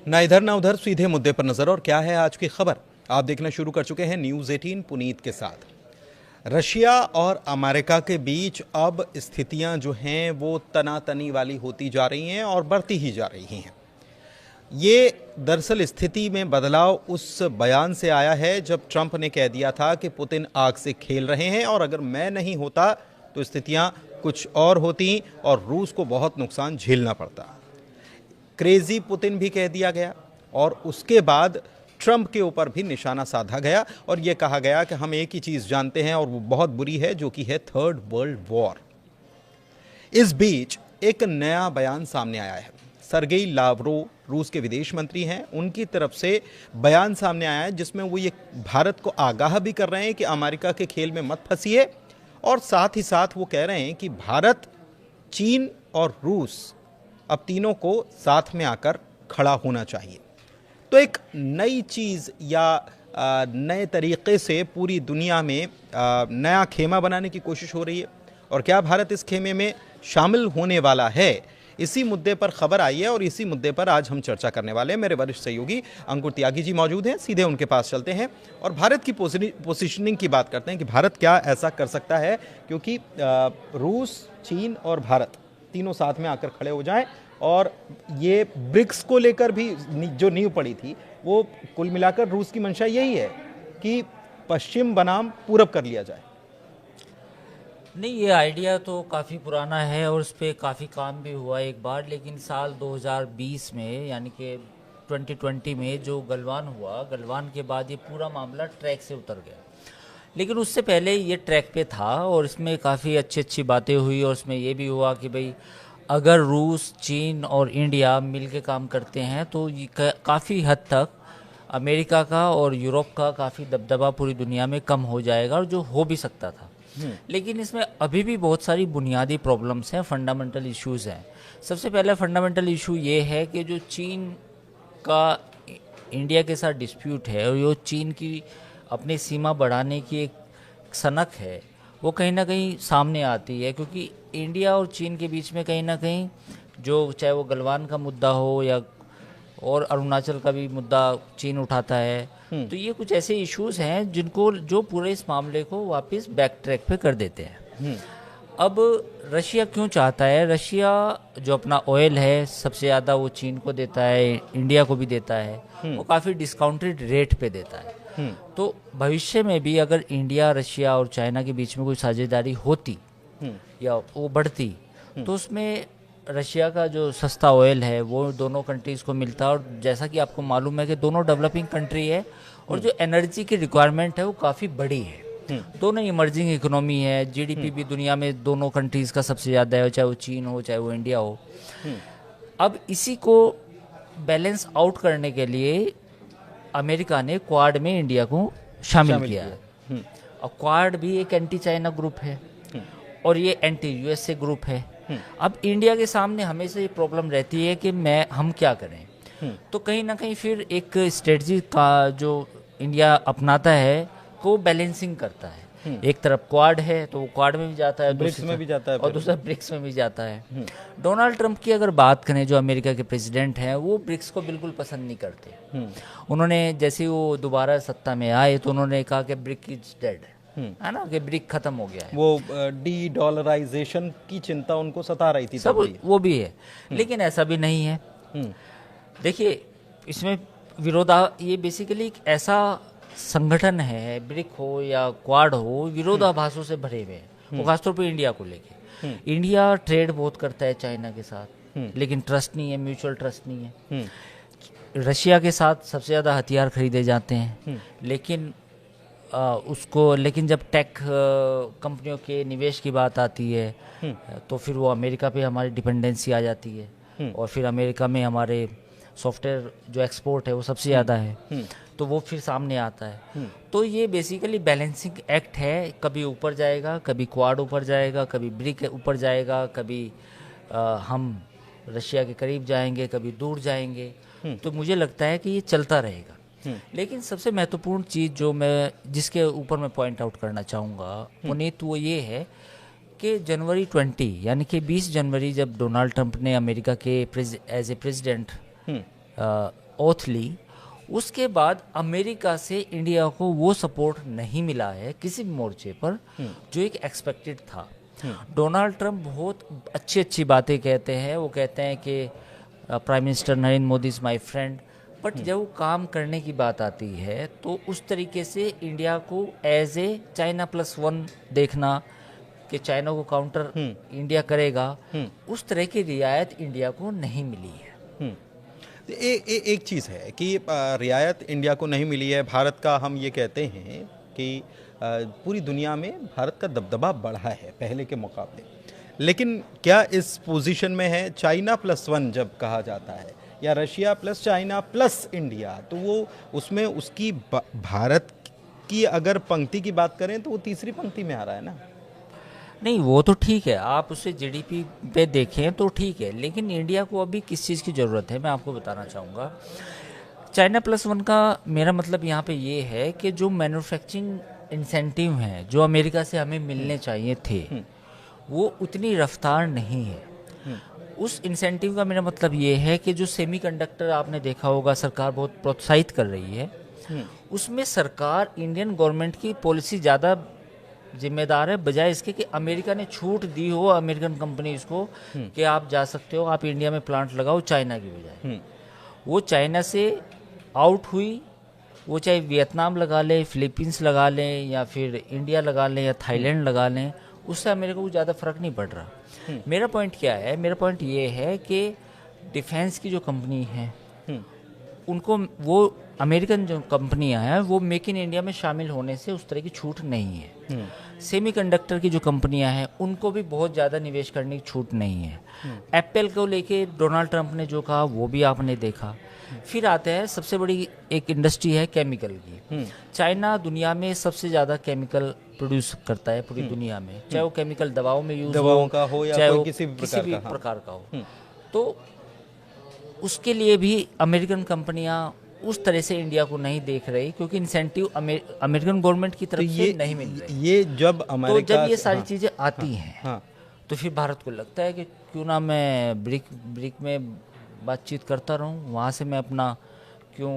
ना इधर ना उधर, सीधे मुद्दे पर नजर। और क्या है आज की खबर, आप देखना शुरू कर चुके हैं न्यूज़ 18 पुनीत के साथ। रशिया और अमेरिका के बीच अब स्थितियां जो हैं वो तनातनी वाली होती जा रही हैं और बढ़ती ही जा रही हैं। ये दरअसल स्थिति में बदलाव उस बयान से आया है जब ट्रंप ने कह दिया था कि पुतिन आग से खेल रहे हैं और अगर मैं नहीं होता तो स्थितियां कुछ और होती और रूस को बहुत नुकसान झेलना पड़ता। क्रेजी पुतिन भी कह दिया गया और उसके बाद ट्रंप के ऊपर भी निशाना साधा गया और यह कहा गया कि हम एक ही चीज जानते हैं और वो बहुत बुरी है, जो कि है थर्ड वर्ल्ड वॉर। इस बीच एक नया बयान सामने आया है। सरगेई लावरोव रूस के विदेश मंत्री हैं, उनकी तरफ से बयान सामने आया है जिसमें वो ये भारत को आगाह भी कर रहे हैं कि अमेरिका के खेल में मत फंसिए, और साथ ही साथ वो कह रहे हैं कि भारत, चीन और रूस अब तीनों को साथ में आकर खड़ा होना चाहिए। तो एक नई चीज़ या नए तरीके से पूरी दुनिया में नया खेमा बनाने की कोशिश हो रही है। और क्या भारत इस खेमे में शामिल होने वाला है, इसी मुद्दे पर खबर आई है और इसी मुद्दे पर आज हम चर्चा करने वाले हैं। मेरे वरिष्ठ सहयोगी अंकुर त्यागी जी मौजूद हैं, सीधे उनके पास चलते हैं और भारत की पोजीशनिंग की बात करते हैं कि भारत क्या ऐसा कर सकता है, क्योंकि रूस, चीन और भारत तीनों साथ में आकर खड़े हो जाएं। और ये ब्रिक्स को लेकर भी जो नींव पड़ी थी, वो कुल मिलाकर रूस की मंशा यही है कि पश्चिम बनाम पूरब कर लिया जाए। नहीं, ये आइडिया तो काफ़ी पुराना है और उस पर काफ़ी काम भी हुआ एक बार, लेकिन साल 2020 में यानी कि 2020 में जो गलवान हुआ, गलवान के बाद ये पूरा मामला ट्रैक से उतर गया। लेकिन उससे पहले ये ट्रैक पे था और इसमें काफ़ी अच्छी अच्छी बातें हुई और उसमें ये भी हुआ कि भाई अगर रूस, चीन और इंडिया मिल के काम करते हैं तो ये काफ़ी हद तक अमेरिका का और यूरोप का काफ़ी दबदबा पूरी दुनिया में कम हो जाएगा, और जो हो भी सकता था। लेकिन इसमें अभी भी बहुत सारी बुनियादी प्रॉब्लम्स हैं, फंडामेंटल इश्यूज हैं। सबसे पहला फंडामेंटल इशू ये है कि जो चीन का इंडिया के साथ डिस्प्यूट है और जो चीन की अपनी सीमा बढ़ाने की एक सनक है, वो कहीं ना कहीं सामने आती है, क्योंकि इंडिया और चीन के बीच में कहीं ना कहीं जो, चाहे वो गलवान का मुद्दा हो या और अरुणाचल का भी मुद्दा चीन उठाता है, तो ये कुछ ऐसे इश्यूज हैं जिनको, जो पूरे इस मामले को वापस बैक ट्रैक पे कर देते हैं। अब रशिया क्यों चाहता है? रशिया जो अपना ऑयल है सबसे ज़्यादा वो चीन को देता है, इंडिया को भी देता है, वो काफ़ी डिस्काउंटेड रेट पे देता है। तो भविष्य में भी अगर इंडिया, रशिया और चाइना के बीच में कोई साझेदारी होती या वो बढ़ती, तो उसमें रशिया का जो सस्ता ऑयल है वो दोनों कंट्रीज़ को मिलता, और जैसा कि आपको मालूम है कि दोनों डेवलपिंग कंट्री है और जो एनर्जी की रिक्वायरमेंट है वो काफ़ी बड़ी है। दोनों इमर्जिंग इकोनॉमी है, जीडीपी भी दुनिया में दोनों कंट्रीज़ का सबसे ज़्यादा है, चाहे वो चीन हो चाहे वो इंडिया हो। अब इसी को बैलेंस आउट करने के लिए अमेरिका ने क्वाड में इंडिया को शामिल किया है। और क्वाड भी एक एंटी चाइना ग्रुप है और ये एंटी यूएसए ग्रुप है। अब इंडिया के सामने हमेशा ये प्रॉब्लम रहती है कि हम क्या करें। तो कहीं ना कहीं फिर एक स्ट्रेटजी का जो इंडिया अपनाता है वो बैलेंसिंग करता है। एक तरफ क्वाड है तो वो क्वाड में भी जाता है, ब्रिक्स में भी जाता है, और दूसरा ब्रिक्स में भी जाता है। डोनाल्ड ट्रंप की अगर बात करें, जो अमेरिका के प्रेसिडेंट हैं, वो ब्रिक्स को बिल्कुल पसंद नहीं करते। उन्होंने जैसे वो दोबारा सत्ता में आए तो उन्होंने कहा कि ब्रिक इज डेड, है ना, कि ब्रिक खत्म हो गया है। वो डी डॉलराइजेशन की चिंता उनको सता रही थी, सब वो भी है, लेकिन ऐसा भी नहीं है। देखिए, इसमें ये बेसिकली एक ऐसा संगठन है, ब्रिक हो या क्वाड हो, विरोधाभासों से भरे हुए हैं, वो खासतौर पर इंडिया को लेके। इंडिया ट्रेड बहुत करता है चाइना के साथ, लेकिन ट्रस्ट नहीं है, म्यूचुअल ट्रस्ट नहीं है। रशिया के साथ सबसे ज़्यादा हथियार खरीदे जाते हैं, लेकिन लेकिन जब टेक कंपनियों के निवेश की बात आती है तो फिर वो अमेरिका पे हमारी डिपेंडेंसी आ जाती है, और फिर अमेरिका में हमारे सॉफ्टवेयर जो एक्सपोर्ट है वो सबसे ज़्यादा है, तो वो फिर सामने आता है। तो ये बेसिकली बैलेंसिंग एक्ट है, कभी ऊपर जाएगा, कभी क्वाड ऊपर जाएगा, कभी ब्रिक ऊपर जाएगा, कभी हम रशिया के करीब जाएंगे, कभी दूर जाएंगे। तो मुझे लगता है कि ये चलता रहेगा। लेकिन सबसे महत्वपूर्ण चीज़ जिसके ऊपर मैं पॉइंट आउट करना चाहूँगा पुनीत, वो ये है कि जनवरी 20 यानी कि 20 जनवरी जब डोनाल्ड ट्रंप ने अमेरिका के एज ए प्रेसिडेंट ओथ ली, उसके बाद अमेरिका से इंडिया को वो सपोर्ट नहीं मिला है किसी भी मोर्चे पर जो एक एक्सपेक्टेड था। डोनाल्ड ट्रंप बहुत अच्छी अच्छी बातें कहते हैं, वो कहते हैं कि prime minister Narendra Modi is my friend, but जब वो काम करने की बात आती है तो उस तरीके से इंडिया को एज ए चाइना +1 देखना कि चाइना को काउंटर इंडिया करेगा, उस तरह की रियायत इंडिया को नहीं मिली है। एक चीज़ है कि रियायत इंडिया को नहीं मिली है। भारत का हम ये कहते हैं कि पूरी दुनिया में भारत का दबदबा बढ़ा है पहले के मुकाबले, लेकिन क्या इस पोजीशन में है चाइना +1 जब कहा जाता है, या Russia plus China plus India, तो वो उसमें उसकी भारत की अगर पंक्ति की बात करें तो वो तीसरी पंक्ति में आ रहा है ना। नहीं, वो तो ठीक है, आप उसे जीडीपी पे देखें तो ठीक है, लेकिन इंडिया को अभी किस चीज़ की ज़रूरत है मैं आपको बताना चाहूँगा। चाइना +1 का मेरा मतलब यहाँ पे ये है कि जो मैन्युफैक्चरिंग इंसेंटिव हैं जो अमेरिका से हमें मिलने चाहिए थे, वो उतनी रफ्तार नहीं है। उस इंसेंटिव का मेरा मतलब ये है कि जो सेमीकंडक्टर आपने देखा होगा सरकार बहुत प्रोत्साहित कर रही है, उसमें सरकार इंडियन गवर्नमेंट की पॉलिसी ज़्यादा जिम्मेदार है, बजाय इसके कि अमेरिका ने छूट दी हो अमेरिकन कंपनीज को कि आप जा सकते हो, आप इंडिया में प्लांट लगाओ चाइना की बजाय। वो चाइना से आउट हुई, वो चाहे वियतनाम लगा ले, फिलीपींस लगा लें, या फिर इंडिया लगा लें, या थाईलैंड लगा लें, उससे अमेरिका को ज़्यादा फर्क नहीं पड़ रहा। मेरा पॉइंट क्या है, मेरा पॉइंट ये है कि डिफेंस की जो कंपनी है उनको, वो अमेरिकन जो कंपनियां हैं वो मेक इन इंडिया में शामिल होने से उस तरह की छूट नहीं है। सेमीकंडक्टर की जो कंपनियां हैं उनको भी बहुत ज़्यादा निवेश करने की छूट नहीं है। एप्पल को लेके डोनाल्ड ट्रंप ने जो कहा वो भी आपने देखा। फिर आता है सबसे बड़ी एक इंडस्ट्री है केमिकल की। चाइना दुनिया में सबसे ज़्यादा केमिकल प्रोड्यूस करता है पूरी दुनिया में, चाहे वो केमिकल दवाओं में यूज दवाओं का हो या चाहे कोई वो किसी भी प्रकार का हो। तो उसके लिए भी अमेरिकन कंपनियां उस तरह से इंडिया को नहीं देख रही, क्योंकि इंसेंटिव अमेरिकन गवर्नमेंट की तरफ से नहीं मिल रही। ये जब अमेरिका, तो जब ये सारी चीज़ें आती हैं तो फिर भारत को लगता है कि क्यों ना मैं ब्रिक में बातचीत करता रहूं, वहाँ से मैं अपना क्यों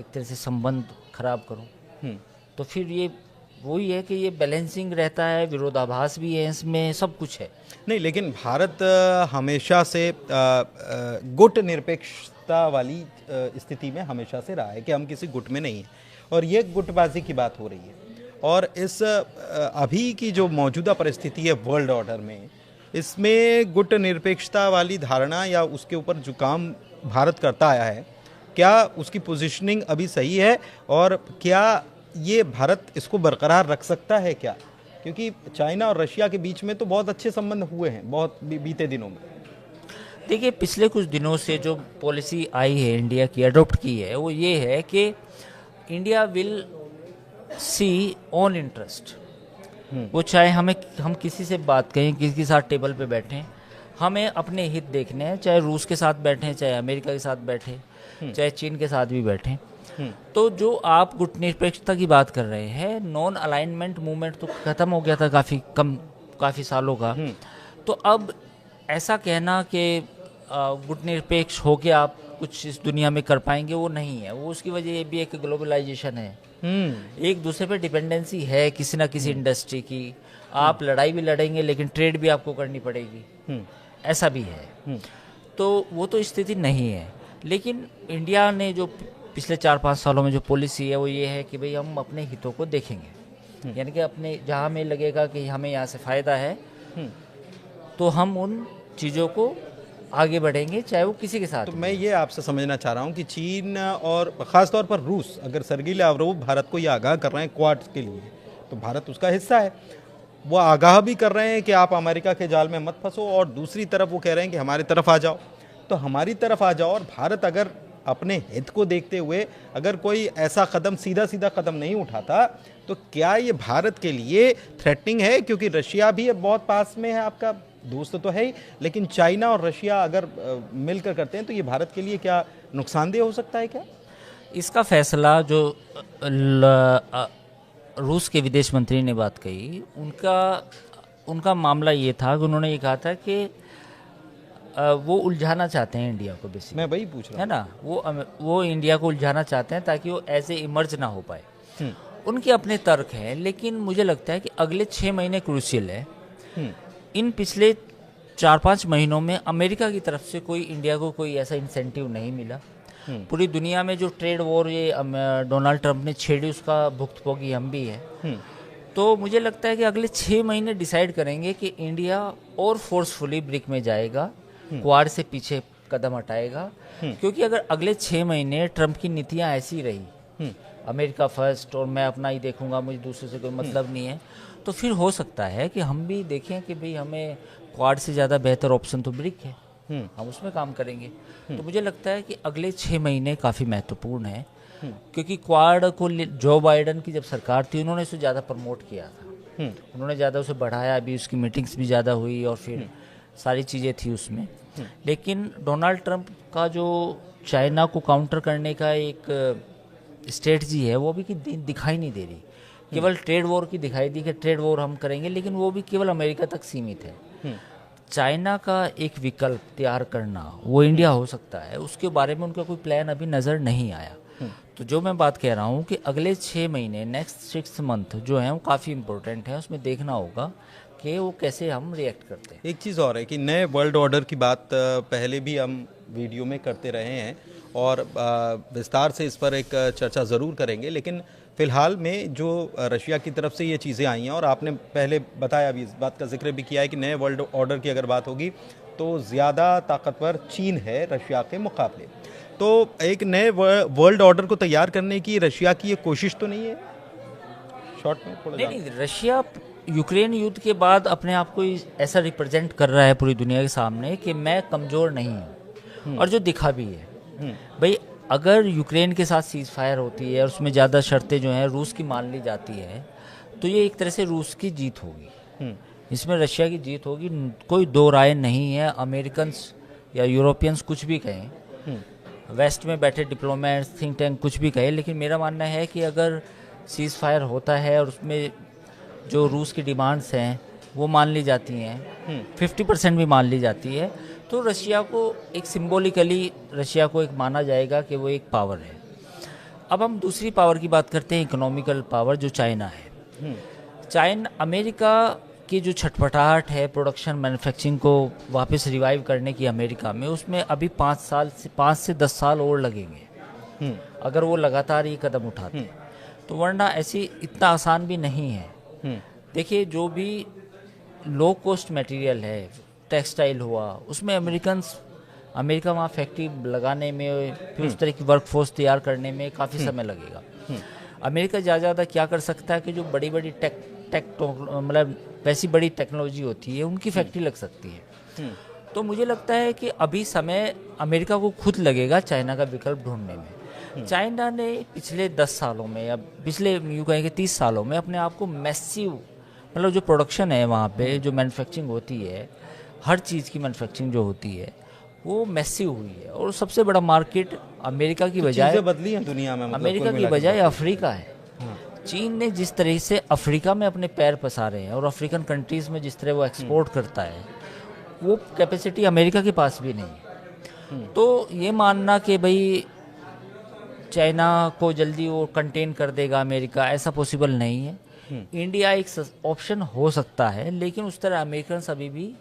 एक तरह से संबंध खराब करूं। तो फिर ये वही है कि ये बैलेंसिंग रहता है, विरोधाभास भी है इसमें, सब कुछ है। नहीं, लेकिन भारत हमेशा से गुट निरपेक्षता वाली स्थिति में हमेशा से रहा है कि हम किसी गुट में नहीं हैं, और ये गुटबाजी की बात हो रही है। और इस अभी की जो मौजूदा परिस्थिति है वर्ल्ड ऑर्डर में, इसमें गुट निरपेक्षता वाली धारणा या उसके ऊपर जो काम भारत करता आया है, क्या उसकी पोजीशनिंग अभी सही है, और क्या ये भारत इसको बरकरार रख सकता है क्या? क्योंकि चाइना और रशिया के बीच में तो बहुत अच्छे संबंध हुए हैं बहुत बीते दिनों में। देखिए, पिछले कुछ दिनों से जो पॉलिसी आई है इंडिया की, अडॉप्ट की है, वो ये है कि India will see on interest. वो चाहे हम किसी से बात करें, किसी के साथ टेबल पे बैठें, हमें अपने हित देखने हैं, चाहे रूस के साथ बैठें, चाहे अमेरिका के साथ बैठें, चाहे चीन के साथ भी बैठें। तो जो आप गुट निरपेक्षता की बात कर रहे हैं, नॉन अलाइनमेंट मूवमेंट तो खत्म हो गया था काफ़ी सालों का। तो अब ऐसा कहना कि गुट निरपेक्ष होके आप कुछ इस दुनिया में कर पाएंगे, वो नहीं है। वो उसकी वजह ये भी है कि ग्लोबलाइजेशन है, एक दूसरे पे डिपेंडेंसी है किसी ना किसी इंडस्ट्री की। आप लड़ाई भी लड़ेंगे लेकिन ट्रेड भी आपको करनी पड़ेगी, ऐसा भी है। तो वो तो स्थिति नहीं है। लेकिन इंडिया ने जो पिछले 4-5 सालों में जो पॉलिसी है वो ये है कि भाई हम अपने हितों को देखेंगे, यानी कि अपने जहाँ हमें लगेगा कि हमें यहाँ से फ़ायदा है तो हम उन चीज़ों को आगे बढ़ेंगे, चाहे वो किसी के साथ। तो मैं ये आपसे समझना चाह रहा हूँ कि चीन और ख़ास तौर पर रूस, अगर सरगी लावरोव भारत को ये आगाह कर रहे हैं क्वाड के लिए, तो भारत उसका हिस्सा है। वो आगाह भी कर रहे हैं कि आप अमेरिका के जाल में मत फंसो, और दूसरी तरफ वो कह रहे हैं कि हमारी तरफ आ जाओ। तो हमारी तरफ आ जाओ, और भारत अगर अपने हित को देखते हुए अगर कोई ऐसा कदम, सीधा कदम नहीं उठाता, तो क्या ये भारत के लिए थ्रेटनिंग है? क्योंकि रशिया भी बहुत पास में है, आपका दोस्त तो है ही, लेकिन चाइना और रशिया अगर मिलकर करते हैं तो ये भारत के लिए क्या नुकसानदेह हो सकता है क्या? इसका फैसला जो रूस के विदेश मंत्री ने बात कही, उनका मामला ये था कि उन्होंने ये कहा था कि वो उलझाना चाहते हैं इंडिया को बेसिकली, मैं वही पूछ रहा है ना। वो इंडिया को उलझाना चाहते हैं ताकि वो ऐसे इमर्ज ना हो पाए। हूँ। उनके अपने तर्क हैं, लेकिन मुझे लगता है कि अगले 6 महीने क्रूशियल है। इन पिछले 4-5 महीनों में अमेरिका की तरफ से कोई इंडिया को कोई ऐसा इंसेंटिव नहीं मिला। पूरी दुनिया में जो ट्रेड वॉर ये डोनाल्ड ट्रंप ने छेड़ी, उसका भुक्तभोगी हम भी है। तो मुझे लगता है कि अगले 6 महीने डिसाइड करेंगे कि इंडिया और फोर्सफुली ब्रिक में जाएगा, क्वाड से पीछे कदम हटाएगा। क्योंकि अगर अगले 6 महीने ट्रंप की नीतियां ऐसी रही, अमेरिका फर्स्ट और मैं अपना ही देखूंगा, मुझे दूसरे से कोई मतलब नहीं है, तो फिर हो सकता है कि हम भी देखें कि भाई हमें क्वाड से ज़्यादा बेहतर ऑप्शन तो ब्रिक है, हम उसमें काम करेंगे। तो मुझे लगता है कि अगले 6 महीने काफ़ी महत्वपूर्ण है। क्योंकि क्वाड को जो बाइडन की जब सरकार थी, उन्होंने इसे ज़्यादा प्रमोट किया था, उन्होंने ज़्यादा उसे बढ़ाया, अभी उसकी मीटिंग्स भी ज़्यादा हुई और फिर सारी चीज़ें थी उसमें। लेकिन डोनाल्ड ट्रंप का जो चाइना को काउंटर करने का एक स्ट्रेटजी है, वो भी कि दिखाई नहीं दे रही। केवल ट्रेड वॉर की दिखाई दी कि ट्रेड वॉर हम करेंगे, लेकिन वो भी केवल अमेरिका तक सीमित है। चाइना का एक विकल्प तैयार करना वो इंडिया हो सकता है, उसके बारे में उनका कोई प्लान अभी नज़र नहीं आया। तो जो मैं बात कह रहा हूँ कि अगले 6 महीने, नेक्स्ट 6 मंथ जो है वो काफ़ी इंपॉर्टेंट है। उसमें देखना होगा कि वो कैसे हम रिएक्ट करते हैं। एक चीज़ और है कि नए वर्ल्ड ऑर्डर की बात पहले भी हम वीडियो में करते रहे हैं और विस्तार से इस पर एक चर्चा ज़रूर करेंगे, लेकिन फ़िलहाल में जो रशिया की तरफ से ये चीज़ें आई हैं, और आपने पहले बताया भी, इस बात का जिक्र भी किया है कि नए वर्ल्ड ऑर्डर की अगर बात होगी तो ज़्यादा ताकतवर चीन है रशिया के मुकाबले। तो एक नए वर्ल्ड ऑर्डर को तैयार करने की रशिया की ये कोशिश तो नहीं है? शॉर्ट में थोड़ा नहीं, रशिया यूक्रेन युद्ध के बाद अपने आप को ऐसा रिप्रेजेंट कर रहा है पूरी दुनिया के सामने कि मैं कमज़ोर नहीं हूँ, और जो दिखा भी है। भाई अगर यूक्रेन के साथ सीज फायर होती है और उसमें ज़्यादा शर्तें जो हैं रूस की मान ली जाती है, तो ये एक तरह से रूस की जीत होगी, इसमें रशिया की जीत होगी, कोई दो राय नहीं है। अमेरिकन्स या यूरोपियंस कुछ भी कहें, वेस्ट में बैठे डिप्लोमेट्स, थिंक टैंक कुछ भी कहे, लेकिन मेरा मानना है कि अगर सीज फायर होता है और उसमें जो रूस की डिमांड्स हैं वो मान ली जाती हैं, 50% भी मान ली जाती है, तो रशिया को एक सिंबॉलिकली रशिया को एक माना जाएगा कि वो एक पावर है। अब हम दूसरी पावर की बात करते हैं, इकोनॉमिकल पावर, जो चाइना है। अमेरिका की जो छटपटाहट है प्रोडक्शन मैन्युफैक्चरिंग को वापस रिवाइव करने की अमेरिका में, उसमें अभी 5 से 10 साल और लगेंगे अगर वो लगातार ये कदम उठाते हैं, तो वरना ऐसी इतना आसान भी नहीं है। देखिए, जो भी लो कॉस्ट मटेरियल है, टेक्सटाइल हुआ, उसमें अमेरिका वहाँ फैक्ट्री लगाने में, फिर उस तरह की वर्कफोर्स तैयार करने में काफ़ी समय लगेगा। अमेरिका ज़्यादा क्या कर सकता है कि जो बड़ी बड़ी मतलब वैसी बड़ी टेक्नोलॉजी होती है, उनकी फैक्ट्री लग सकती है। तो मुझे लगता है कि अभी समय अमेरिका को खुद लगेगा चाइना का विकल्प ढूंढने में। चाइना ने पिछले 10 सालों में, या पिछले यूँ कहें कि 30 सालों में अपने आप को मैसिव, मतलब जो प्रोडक्शन है वहाँ पे, जो मैन्युफैक्चरिंग होती है, हर चीज़ की मैन्युफैक्चरिंग जो होती है वो मैसिव हुई है। और सबसे बड़ा मार्केट अमेरिका की बजाय बदली है दुनिया में, मतलब अमेरिका की बजाय अफ्रीका है। चीन ने जिस तरह से अफ्रीका में अपने पैर पसारे हैं और अफ्रीकन कंट्रीज़ में जिस तरह वो एक्सपोर्ट करता है, वो कैपेसिटी अमेरिका के पास भी नहीं है। तो ये मानना कि भाई चाइना को जल्दी वो कंटेन कर देगा अमेरिका, ऐसा पॉसिबल नहीं है। इंडिया एक ऑप्शन हो सकता है, लेकिन उस तरह अमेरिकन अभी भी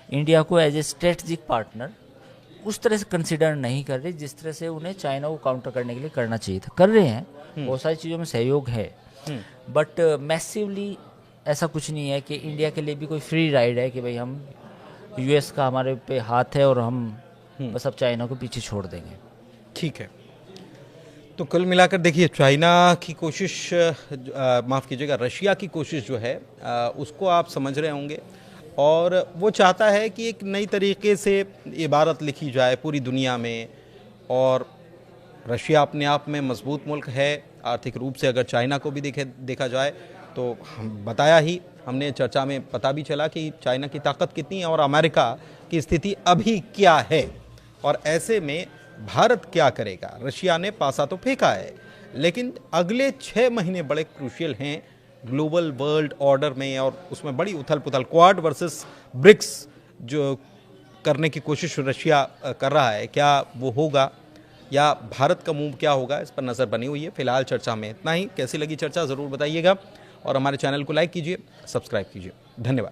इंडिया को एज ए स्ट्रेटजिक पार्टनर उस तरह से कंसिडर नहीं कर रहे जिस तरह से उन्हें चाइना को काउंटर करने के लिए करना चाहिए था। कर रहे हैं, बहुत सारी चीज़ों में सहयोग है, बट मैसिवली ऐसा कुछ नहीं है कि इंडिया के लिए भी कोई फ्री राइड है कि भाई हम यूएस का हमारे पे हाथ है और हम बस अब चाइना को पीछे छोड़ देंगे। ठीक है, तो कुल मिलाकर देखिए, चाइना की कोशिश, माफ़ कीजिएगा, रशिया की कोशिश जो है उसको आप समझ रहे होंगे, और वो चाहता है कि एक नई तरीके से इबारत लिखी जाए पूरी दुनिया में। और रशिया अपने आप में मजबूत मुल्क है आर्थिक रूप से, अगर चाइना को भी देखा जाए तो हम बताया ही, हमने चर्चा में पता भी चला कि चाइना की ताकत कितनी है और अमेरिका की स्थिति अभी क्या है, और ऐसे में भारत क्या करेगा। रशिया ने पासा तो फेंका है, लेकिन अगले 6 महीने बड़े क्रूशियल हैं ग्लोबल वर्ल्ड ऑर्डर में, और उसमें बड़ी उथल पुथल, क्वाड वर्सेस ब्रिक्स जो करने की कोशिश रशिया कर रहा है, क्या वो होगा या भारत का मूव क्या होगा, इस पर नज़र बनी हुई है। फिलहाल चर्चा में इतना ही। कैसी लगी चर्चा ज़रूर बताइएगा और हमारे चैनल को लाइक कीजिए, सब्सक्राइब कीजिए। धन्यवाद।